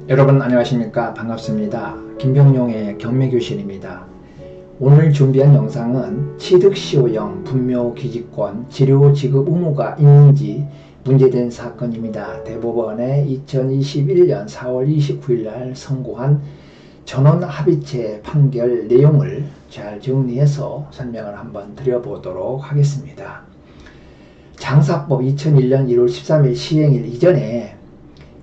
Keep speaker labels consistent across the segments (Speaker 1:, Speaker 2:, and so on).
Speaker 1: 여러분 안녕하십니까? 반갑습니다. 김병용의 경매교실입니다. 오늘 준비한 영상은 취득시효형 분묘기지권 치료지급 의무가 있는지 문제된 사건입니다. 대법원의 2021년 4월 29일 날 선고한 전원합의체 판결 내용을 잘 정리해서 설명을 한번 드려보도록 하겠습니다. 장사법 2001년 1월 13일 시행일 이전에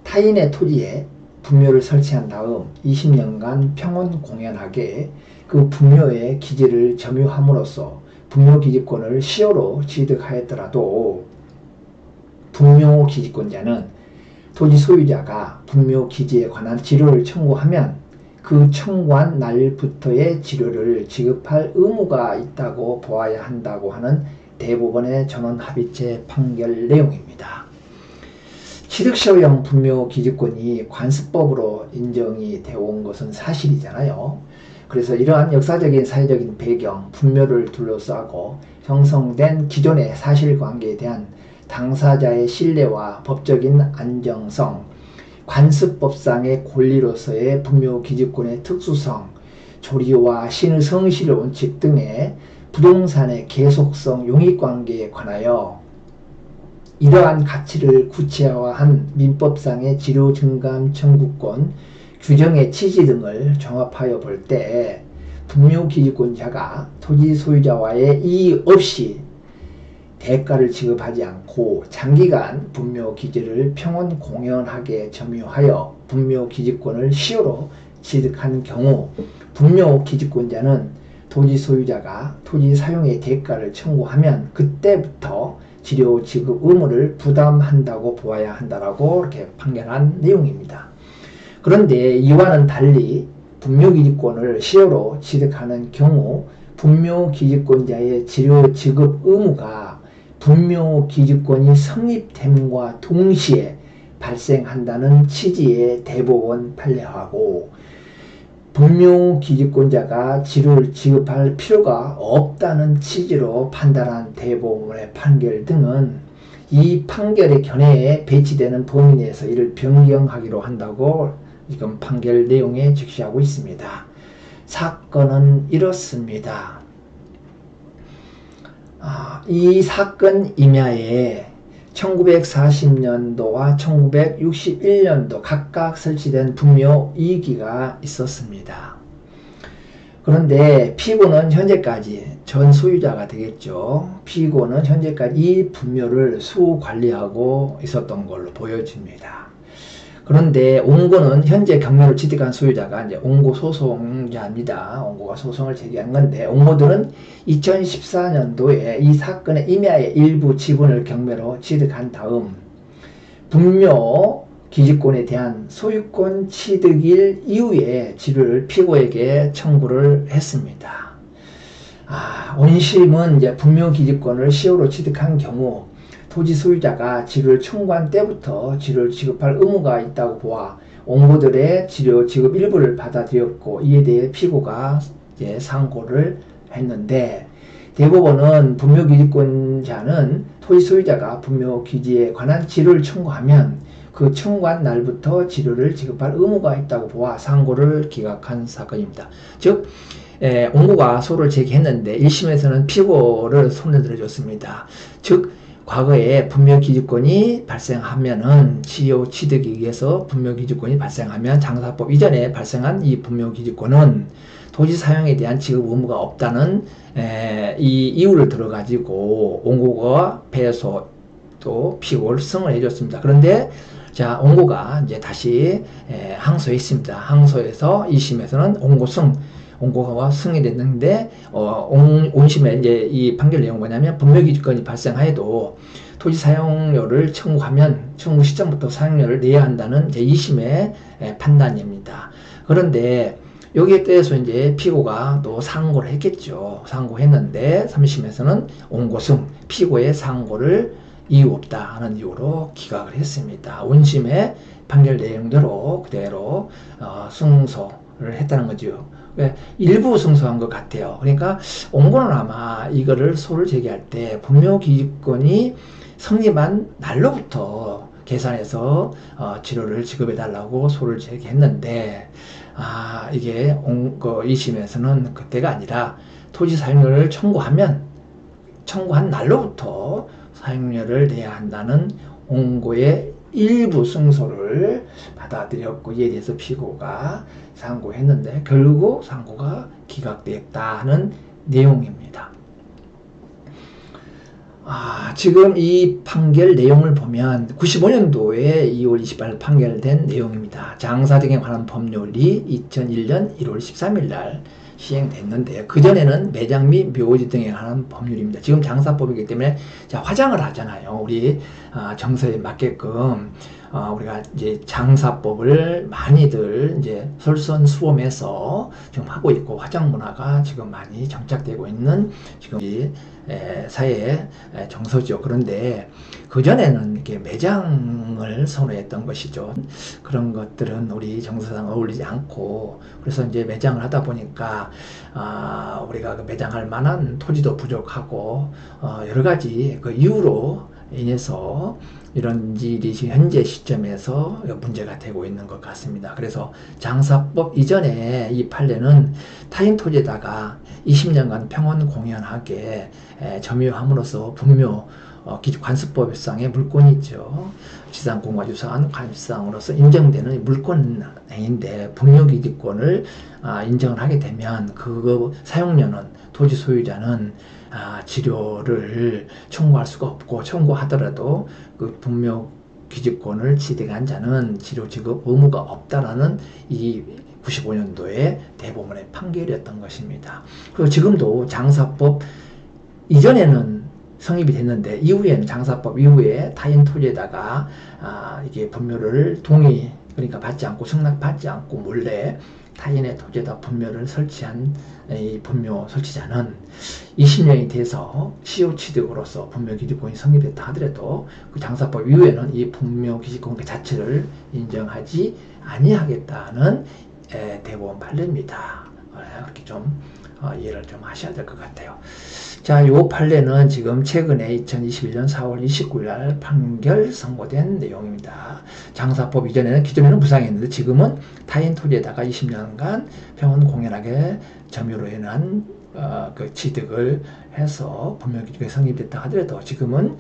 Speaker 1: 타인의 토지에 분묘를 설치한 다음 20년간 평온 공연하게 그 분묘의 기지를 점유함으로써 분묘기지권을 시효로 취득하였더라도 분묘기지권자는 토지 소유자가 분묘기지에 관한 지료를 청구하면 그 청구한 날부터의 지료를 지급할 의무가 있다고 보아야 한다고 하는 대법원의 전원합의체 판결 내용입니다. 취득시효형 분묘기지권이 관습법으로 인정이 되어 온 것은 사실이잖아요. 그래서 이러한 역사적인 사회적인 배경, 분묘를 둘러싸고 형성된 기존의 사실관계에 대한 당사자의 신뢰와 법적인 안정성, 관습법상의 권리로서의 분묘기지권의 특수성, 조리와 신의 성실 원칙 등의 부동산의 계속성 용익관계에 관하여 이러한 가치를 구체화한 민법상의 지료증감 청구권, 규정의 취지 등을 종합하여 볼 때 분묘기지권자가 토지 소유자와의 이의 없이 대가를 지급하지 않고 장기간 분묘기지를 평온 공연하게 점유하여 분묘기지권을 시효로 취득한 경우 분묘기지권자는 토지 소유자가 토지 사용의 대가를 청구하면 그때부터 지료 지급 의무를 부담한다고 보아야 한다라고 이렇게 판결한 내용입니다. 그런데 이와는 달리 분묘기지권을 시효로 취득하는 경우 분묘기지권자의 지료 지급 의무가 분묘기지권이 성립됨과 동시에 발생한다는 취지의 대법원 판례하고 분묘기지권자가 지료를 지급할 필요가 없다는 취지로 판단한 대법원의 판결 등은 이 판결의 견해에 배치되는 범위 내에서 이를 변경하기로 한다고 지금 판결 내용에 적시하고 있습니다. 사건은 이렇습니다. 이 사건 임야에 1940년도와 1961년도 각각 설치된 분묘 2기가 있었습니다. 그런데 피고는 현재까지 전 소유자가 되겠죠. 피고는 현재까지 이 분묘를 수관리하고 있었던 걸로 보여집니다. 그런데 옹고는 현재 경매를 취득한 소유자가 이제 옹고 소송자입니다. 옹고가 소송을 제기한 건데 옹고들은 2014년도에 이 사건의 임야의 일부 지분을 경매로 취득한 다음 분묘 기지권에 대한 소유권 취득일 이후에 지료를 피고에게 청구를 했습니다. 원심은 이제 분묘 기지권을 시효로 취득한 경우 토지 소유자가 지료를 청구한 때부터 지료를 지급할 의무가 있다고 보아 옹고들의 지료 지급 일부를 받아들였고 이에 대해 피고가 이제 상고를 했는데 대법원은 분묘기지권자는 토지 소유자가 분묘기지에 관한 지료를 청구하면 그 청구한 날부터 지료를 지급할 의무가 있다고 보아 상고를 기각한 사건입니다. 즉 옹고가 소를 제기했는데 1심에서는 피고를 손해들어 줬습니다. 즉 과거에 분묘기지권이 발생하면은 시효 취득에 의해서 분묘기지권이 발생하면 장사법 이전에 발생한 이 분묘기지권은 토지 사용에 대한 지급 의무가 없다는 이 이유를 들어가지고 옹고가 패소 또 피고를 승을 해줬습니다. 그런데 자 옹고가 이제 다시 항소했습니다. 항소해서 2심에서는 옹고가 승이 됐는데 온심에 이제 이 판결 내용은 뭐냐면 분묘기지권이 발생하여도 토지 사용료를 청구하면 청구 시점부터 사용료를 내야 한다는 이제 2심의 판단입니다. 그런데 여기에 대해서 이제 피고가 또 상고를 했겠죠. 상고했는데 3심에서는 옹고승 피고의 상고를 이유 없다 하는 이유로 기각을 했습니다. 원심의 판결 내용대로 그대로 승소를 했다는 거죠. 일부 승소한 것 같아요. 그러니까 옹고는 아마 이거를 소를 제기할 때 분묘기지권이 성립한 날로부터 계산해서 지료를 지급해달라고 소를 제기했는데 이게 2심에서는 그때가 아니라 토지 사용료를 청구한 날로부터 사용료를 내야 한다는 원고의 일부 승소를 받아들였고, 이에 대해서 피고가 상고했는데 결국 상고가 기각되었다는 내용입니다. 지금 이 판결 내용을 보면 95년도에 2월 28일 판결된 내용입니다. 장사 등에 관한 법률이 2001년 1월 13일 날 시행됐는데요. 그전에는 매장 및 묘지 등에 관한 법률입니다. 지금 장사법이기 때문에 화장을 하잖아요. 우리 정서에 맞게끔 우리가 이제 장사법을 많이들 이제 솔선수범해서 지금 하고 있고, 화장 문화가 지금 많이 정착되고 있는 지금 이 사회의 정서죠. 그런데 그전에는 이렇게 매장을 선호했던 것이죠. 그런 것들은 우리 정서상 어울리지 않고, 그래서 이제 매장을 하다 보니까 우리가 그 매장할 만한 토지도 부족하고 여러 가지 그 이유로 인해서 이런 일이 지금 현재 시점에서 문제가 되고 있는 것 같습니다. 그래서 장사법 이전에 이 판례는 타인 토지에다가 20년간 평원 공연하게 점유함으로써 분묘 관습법상의 물권이 있죠. 지상권과 유사한 관습상으로서 인정되는 물권행위인데, 분묘기지권을 인정을 하게 되면 그 사용료는 토지 소유자는 지료를 청구할 수가 없고, 청구하더라도 그 분묘기지권을 취득한 자는 지료 지급 의무가 없다라는 이 95년도에 대법원의 판결이었던 것입니다. 그리고 지금도 장사법 이전에는 성립이 됐는데, 이후에는 장사법 이후에 타인 토지에다가 이게 분묘를 그러니까 받지 않고, 승낙받지 않고 몰래 타인의 토지에다 분묘를 설치한 이 분묘 설치자는 20년이 돼서 시효 취득으로서 분묘기지권이 성립됐다 하더라도 그 장사법 이후에는 이 분묘기지권 자체를 인정하지 아니하겠다는 대법원 판례입니다. 그렇게 좀 이해를 좀 하셔야 될 것 같아요. 자, 요 판례는 지금 최근에 2021년 4월 29일 날 판결 선고된 내용입니다. 장사법 이전에는 기존에는 무상했는데 지금은 타인 토지에다가 20년간 평원 공연하게 점유로 인한 그 취득을 해서 분묘기지권이 성립됐다 하더라도 지금은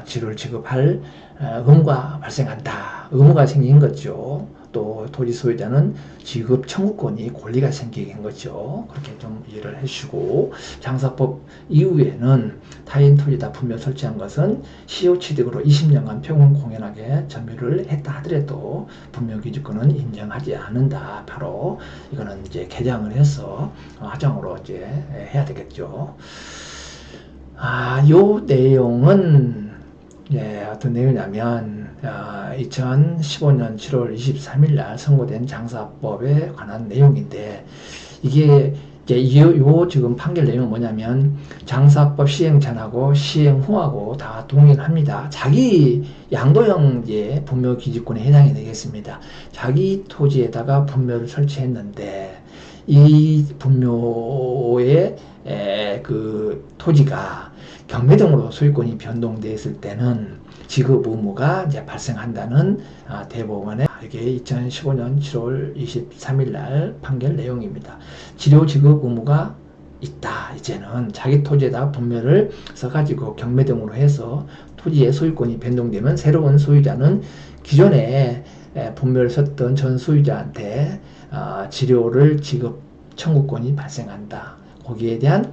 Speaker 1: 지료를 지급할 의무가 발생한다. 의무가 생긴 거죠. 또 토지 소유자는 지급 청구권이 권리가 생기게 거죠. 그렇게 좀 이해를 해주시고, 장사법 이후에는 타인 토지에다 분묘 설치한 것은 시효 취득으로 20년간 평원 공연하게 점유를 했다 하더라도 분묘기지권은 인정하지 않는다. 바로 이거는 이제 개정을 해서 하정으로 이제 해야 되겠죠. 요 내용은 어떤 내용이냐면 2015년 7월 23일 날 선고된 장사법에 관한 내용인데, 이게 이제 요 지금 판결 내용은 뭐냐면, 장사법 시행 전하고 시행 후하고 다 동일합니다. 자기 양도형 분묘 기지권에 해당이 되겠습니다. 자기 토지에다가 분묘를 설치했는데 이 분묘의 그 토지가 경매 등으로 소유권이 변동되었을 때는 지급 의무가 이제 발생한다는 대법원의 이게 2015년 7월 23일 날 판결 내용입니다. 지료 지급 의무가 있다. 이제는 자기 토지에다 분묘를 써가지고 경매 등으로 해서 토지의 소유권이 변동되면 새로운 소유자는 기존에 분묘를 썼던 전 소유자한테 지료를 지급 청구권이 발생한다. 거기에 대한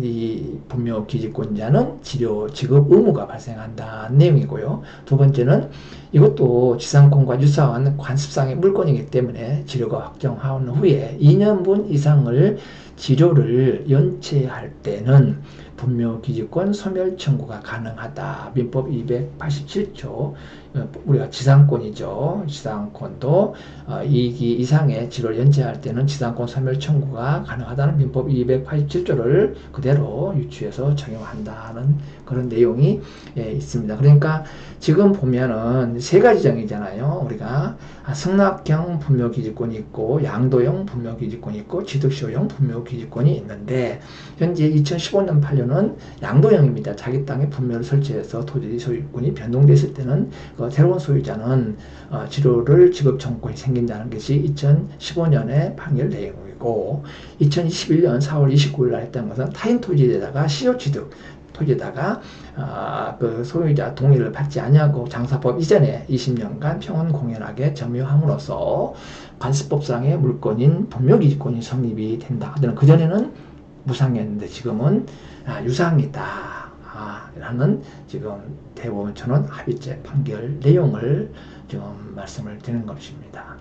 Speaker 1: 이 분묘 기지권자는 지료 지급 의무가 발생한다는 내용이고요. 두 번째는 이것도 지상권과 유사한 관습상의 물권이기 때문에 지료가 확정한 후에 2년분 이상을 지료를 연체할 때는 분묘 기지권 소멸 청구가 가능하다. 민법 287조 우리가 지상권이죠. 지상권도 2기 이상의 지료를 연체할 때는 지상권 소멸 청구가 가능하다는 민법 287조를 그대로 유추해서 적용한다는 그런 내용이 있습니다. 그러니까 지금 보면은 세 가지 정의잖아요. 우리가 승낙형 분묘기지권이 있고, 양도형 분묘기지권이 있고, 취득시효형 분묘기지권이 있는데, 현재 2015년 판례는 양도형입니다. 자기 땅에 분묘를 설치해서 토지 소유권이 변동됐을 때는 그 새로운 소유자는 지료를 지급 청구권이 생긴다는 것이 2015년의 판결 내용이고 2021년 4월 29일 날 했던 것은 타인 토지에다가 시효 취득 토지에다가 그 소유자 동의를 받지 아니하고 장사법 이전에 20년간 평온 공연하게 점유함으로써 관습법상의 물권인 분묘기지권이 성립이 된다. 그전에는 무상이었는데 지금은 유상이다. 라는 지금 대법원처는 합의체 판결 내용을 지금 말씀을 드리는 것입니다.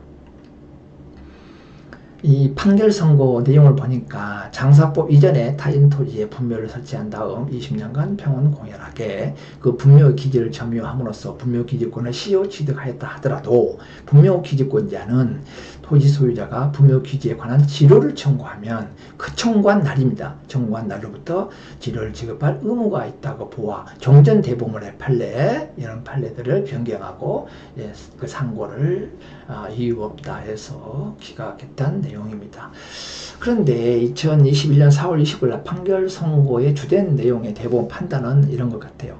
Speaker 1: 이 판결 선고 내용을 보니까 장사법 이전에 타인 토지에 분묘를 설치한 다음 20년간 평온 공연하게 그 분묘 기지를 점유함으로써 분묘 기지권을 시효 취득하였다 하더라도 분묘 기지권자는 토지 소유자가 분묘 기지에 관한 지료를 청구하면 그 청구한 날입니다. 청구한 날로부터 지료를 지급할 의무가 있다고 보아 종전 대법원의 판례 이런 판례들을 변경하고 그 상고를 이유 없다 해서 기각했다는 내용입니다. 그런데 2021년 4월 29일 판결 선고의 주된 내용의 대법원 판단은 이런 것 같아요.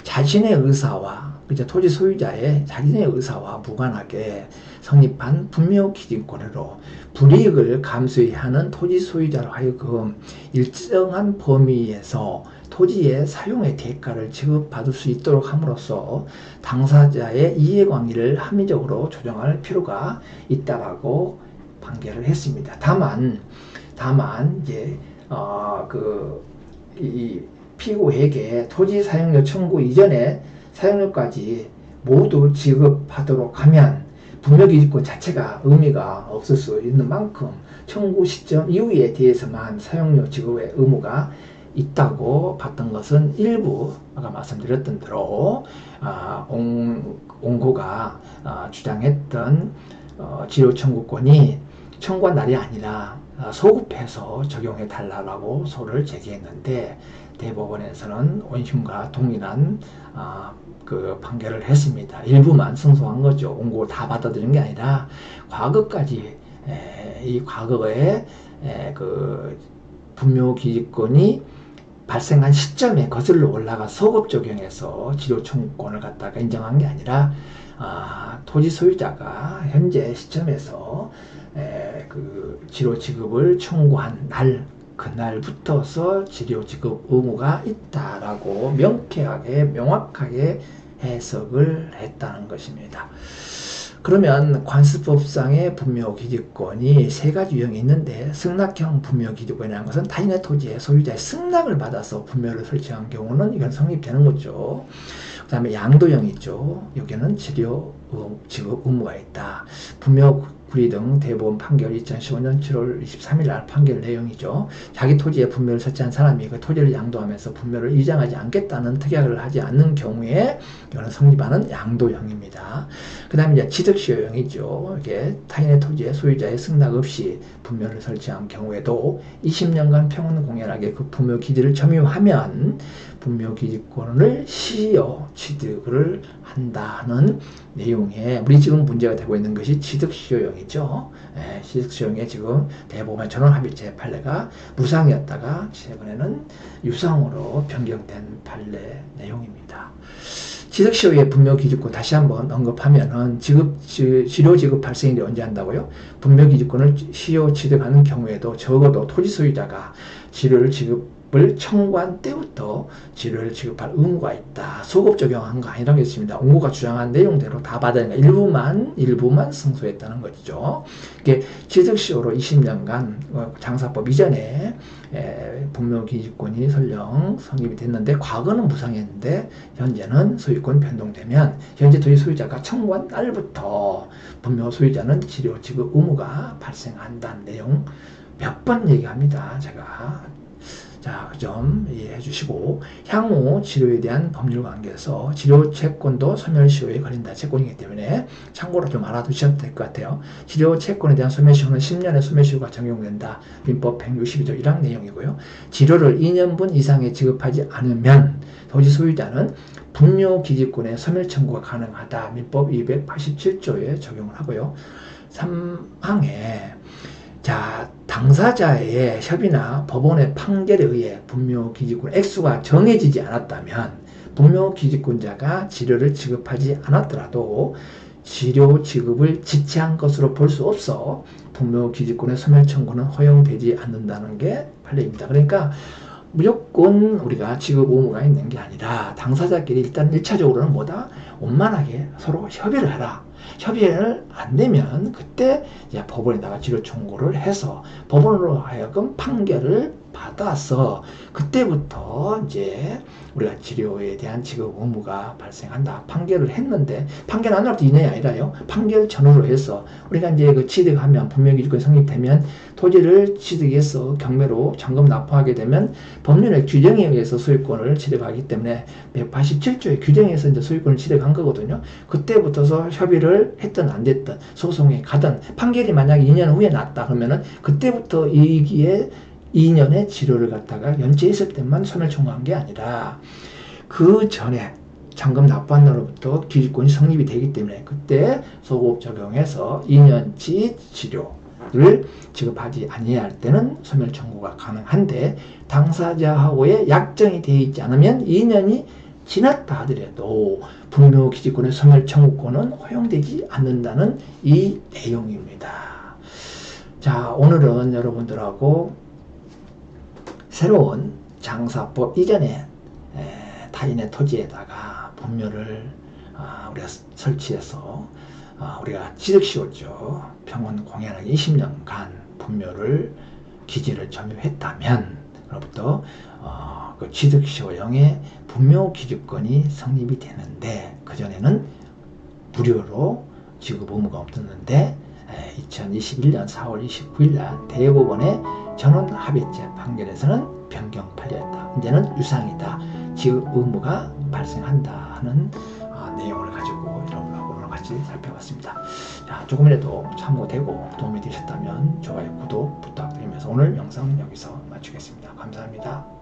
Speaker 1: 자신의 의사와 토지 소유자의 자신의 의사와 무관하게 성립한 분묘 기지권으로 불이익을 감수해야 하는 토지 소유자로 하여금 일정한 범위에서 토지의 사용의 대가를 지급받을 수 있도록 함으로써 당사자의 이해관계를 합리적으로 조정할 필요가 있다라고 판결을 했습니다. 다만 이제 이 피고에게 토지 사용료 청구 이전에 사용료까지 모두 지급하도록 하면 분묘기지권 자체가 의미가 없을 수 있는 만큼 청구 시점 이후에 대해서만 사용료 지급의 의무가 있다고 봤던 것은 일부 아까 말씀드렸던 대로 옹고가 주장했던 지료 청구권이 청구한 날이 아니라 소급해서 적용해 달라고 소를 제기했는데 대법원에서는 원심과 동일한 그 판결을 했습니다. 일부만 승소한 거죠. 옹고를 다 받아들인 게 아니라 과거까지 이 과거에 그 분묘기지권이 발생한 시점에 거슬러 올라가 소급 적용해서 지료 청구권을 갖다가 인정한 게 아니라 토지 소유자가 현재 시점에서 그 지료 지급을 청구한 날 그날부터서 지료 지급 의무가 있다라고 명확하게 해석을 했다는 것입니다. 그러면 관습법상의 분묘기지권이 세 가지 유형이 있는데 승낙형 분묘기지권이라는 것은 타인의 토지에 소유자의 승낙을 받아서 분묘를 설치한 경우는 이건 성립되는 거죠. 그 다음에 양도형 있죠. 여기는 지료 지급 의무가 있다. 분묘 구리 등 대법원 판결 2015년 7월 23일 날 판결 내용이죠. 자기 토지에 분묘를 설치한 사람이 그 토지를 양도하면서 분묘를 이장하지 않겠다는 특약을 하지 않는 경우에 이거는 성립하는 양도형입니다. 그 다음에 이제 취득시효형이죠. 이게 타인의 토지에 소유자의 승낙 없이 분묘를 설치한 경우에도 20년간 평온 공연하게 그 분묘 기지를 점유하면 분묘 기지권을 시효 취득을 한다는 내용에 우리 지금 문제가 되고 있는 것이 취득시효형이죠. 취득시효형에 지금 대법원 전원합의체 판례가 무상이었다가 최근에는 유상으로 변경된 판례 내용입니다. 취득시효의 분묘기지권 다시 한번 언급하면은 지료 지급 발생일이 언제 한다고요? 분묘기지권을 시효 취득하는 경우에도 적어도 토지 소유자가 지료를 지급을 청구한 때부터 지료를 지급할 의무가 있다. 소급 적용한 거 아니라고 했습니다. 옹고가 주장한 내용대로 다 받아야 일부만 승소했다는 거죠. 이게 취득시효로 20년간 장사법 이전에 분묘기지권이 설령 성립이 됐는데 과거는 무상이었는데 현재는 소유권 변동되면 현재 토지 소유자가 청구한 날부터 분묘 소유자는 지료 지급 의무가 발생한다는 내용 몇 번 얘기합니다. 제가 자, 그 점 이해해 주시고 향후 지료에 대한 법률 관계에서 지료 채권도 소멸시효에 걸린다. 채권이기 때문에 참고로 좀 알아두셔도 될 것 같아요. 지료 채권에 대한 소멸시효는 10년의 소멸시효가 적용된다. 민법 162조 1항 내용이고요. 지료를 2년분 이상에 지급하지 않으면 토지 소유자는 분묘기지권의 소멸 청구가 가능하다. 민법 287조에 적용을 하고요. 3항에 자, 당사자의 협의나 법원의 판결에 의해 분묘기지권 액수가 정해지지 않았다면 분묘기지권자가 치료를 지급하지 않았더라도 치료 지급을 지체한 것으로 볼 수 없어 분묘기지권의 소멸 청구는 허용되지 않는다는 게 판례입니다. 그러니까 무조건 우리가 지급 의무가 있는 게 아니라 당사자끼리 일단 1차적으로는 뭐다? 원만하게 서로 협의를 해라. 협의를 안 되면 그때 이제 법원에다가 치료 청구를 해서 법원으로 하여금 판결을 받아서 그때부터 이제 우리가 치료에 대한 지급 의무가 발생한다. 판결을 했는데 판결 안 날부터 2년이 아니라요. 판결 전후로 해서 우리가 이제 그 취득하면 분묘기지권이 성립되면 토지를 취득해서 경매로 잔금 납부하게 되면 법률의 규정에 의해서 소유권을 취득하기 때문에 187조의 규정에서 이제 소유권을 취득한 거거든요. 그때부터서 협의를 했든 안 됐든 소송에 가든 판결이 만약에 2년 후에 났다 그러면은 그때부터 이기에 2년의 치료를 갖다가 연체했을 때만 소멸 청구한 게 아니라 그 전에 잔금 납부한 날로부터 기지권이 성립이 되기 때문에 그때 소급 적용해서 2년치 치료를 지급하지 아니할 때는 소멸 청구가 가능한데 당사자하고의 약정이 되어 있지 않으면 2년이 지났다 하더라도 분묘기지권의 소멸 청구권은 허용되지 않는다는 이 내용입니다. 자, 오늘은 여러분들하고 새로운 장사법 이전에 타인의 토지에다가 분묘를 우리가 설치해서 우리가 취득시효죠. 평원 공연을 20년간 분묘를 기지를 점유했다면 그로부터 그 취득시효형의 분묘기지권이 성립이 되는데 그전에는 무료로 지급 의무가 없었는데 2021년 4월 29일 날 대법원의 전원합의체 판결에서는 변경 판례였다. 이제는 유상이다. 지급 의무가 발생한다 하는 내용을 가지고 여러분하고 오늘 같이 살펴봤습니다. 자, 조금이라도 참고되고 도움이 되셨다면 좋아요, 구독 부탁드리면서 오늘 영상 여기서 마치겠습니다. 감사합니다.